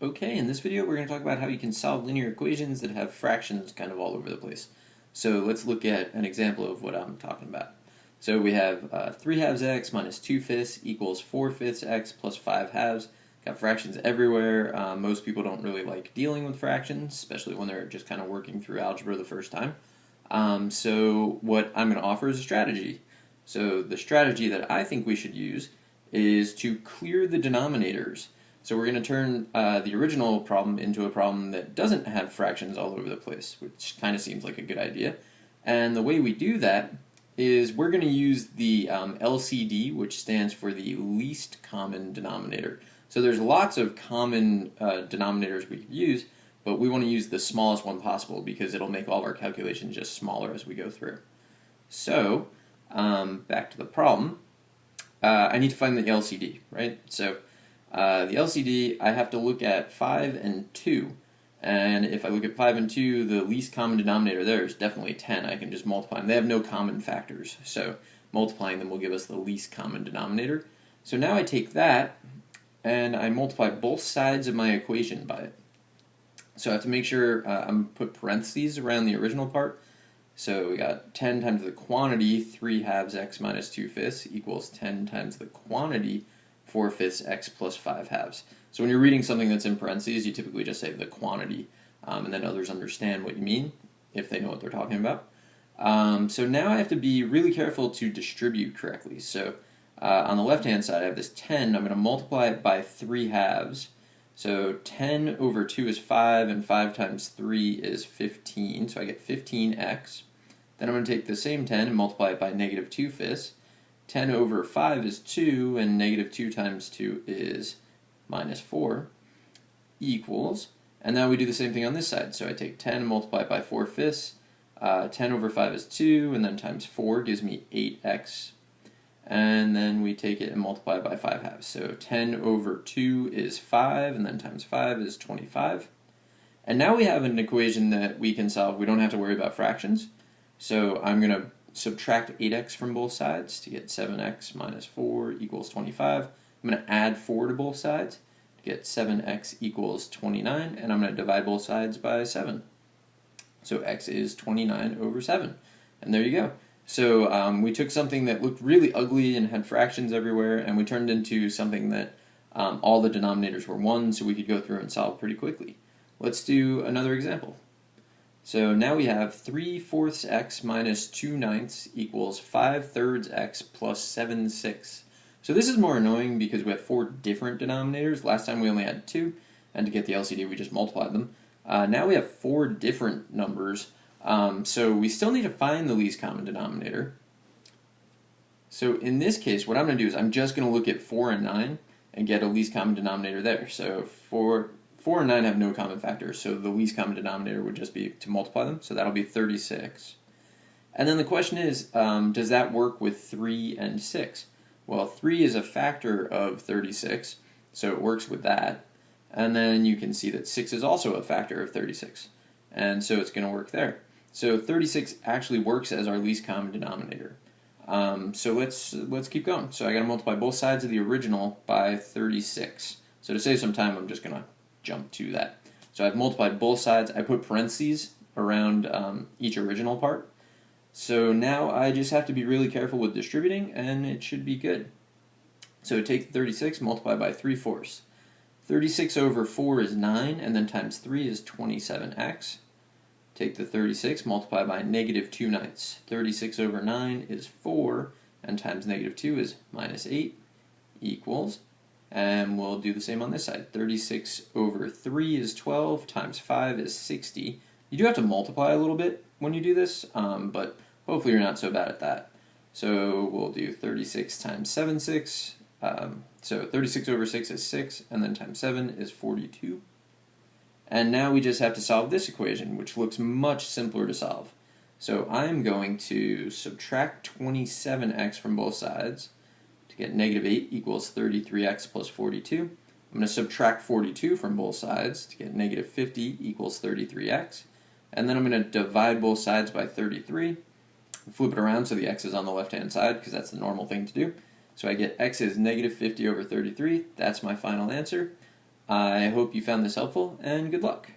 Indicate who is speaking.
Speaker 1: Okay, in this video we're going to talk about how you can solve linear equations that have fractions kind of all over the place. So let's look at an example of what I'm talking about. So we have 3 halves x minus 2 fifths equals 4 fifths x plus 5 halves. Got fractions everywhere. Most people don't really like dealing with fractions, especially when they're just kind of working through algebra the first time. So what I'm going to offer is a strategy. So the strategy that I think we should use is to clear the denominators. So we're going to turn the original problem into a problem that doesn't have fractions all over the place, which kind of seems like a good idea. And the way we do that is we're going to use the LCD, which stands for the least common denominator. So there's lots of common denominators we could use, but we want to use the smallest one possible because it'll make all of our calculations just smaller as we go through. So back to the problem. I need to find the LCD, right? So the LCD, I have to look at 5 and 2. And if I look at 5 and 2, the least common denominator there is definitely 10. I can just multiply them. They have no common factors, so multiplying them will give us the least common denominator. So now I take that, and I multiply both sides of my equation by it. So I have to make sure I'm put parentheses around the original part. So we got 10 times the quantity, 3 halves x minus 2 fifths, equals 10 times the quantity, 4 fifths x plus 5 halves. So when you're reading something that's in parentheses, you typically just say the quantity, and then others understand what you mean, if they know what they're talking about. So now I have to be really careful to distribute correctly. So on the left-hand side, I have this 10. I'm going to multiply it by 3 halves. So 10 over 2 is 5, and 5 times 3 is 15, so I get 15x. Then I'm going to take the same 10 and multiply it by negative 2 fifths. 10 over 5 is 2, and negative 2 times 2 is minus 4, equals, and now we do the same thing on this side. So I take 10 and multiply it by 4 fifths. 10 over 5 is 2, and then times 4 gives me 8x. And then we take it and multiply it by 5 halves. So 10 over 2 is 5, and then times 5 is 25. And now we have an equation that we can solve. We don't have to worry about fractions. So I'm going to subtract 8x from both sides to get 7x minus 4 equals 25. I'm going to add 4 to both sides to get 7x equals 29, and I'm going to divide both sides by 7. So x is 29 over 7. And there you go. So we took something that looked really ugly and had fractions everywhere, and we turned it into something that all the denominators were 1, so we could go through and solve pretty quickly. Let's do another example. So now we have 3 fourths x minus 2 ninths equals 5 thirds x plus 7 sixths. So this is more annoying because we have 4 different denominators. Last time we only had 2, and to get the LCD we just multiplied them. Now we have 4 different numbers, so we still need to find the least common denominator. So in this case, what I'm going to do is I'm just going to look at 4 and 9 and get a least common denominator there. So 4 and 9 have no common factors, so the least common denominator would just be to multiply them, so that'll be 36. And then the question is, does that work with 3 and 6? Well, 3 is a factor of 36, so it works with that. And then you can see that 6 is also a factor of 36, and so it's going to work there. So 36 actually works as our least common denominator. So let's keep going. So I got to multiply both sides of the original by 36. So to save some time, I'm just going to jump to that. So I've multiplied both sides. I put parentheses around each original part. So now I just have to be really careful with distributing, and it should be good. So take 36, multiply by 3 fourths. 36 over 4 is 9, and then times 3 is 27x. Take the 36, multiply by negative 2 ninths. 36 over 9 is 4, and times negative 2 is minus 8, equals, and we'll do the same on this side. 36 over 3 is 12, times 5 is 60. You do have to multiply a little bit when you do this, but hopefully you're not so bad at that. So we'll do 36 times 7, 6. So 36 over 6 is 6, and then times 7 is 42. And now we just have to solve this equation, which looks much simpler to solve. So I'm going to subtract 27x from both sides to get negative 8 equals 33x plus 42. I'm going to subtract 42 from both sides to get negative 50 equals 33x. And then I'm going to divide both sides by 33. Flip it around so the x is on the left-hand side because that's the normal thing to do. So I get x is negative 50 over 33. That's my final answer. I hope you found this helpful, and good luck.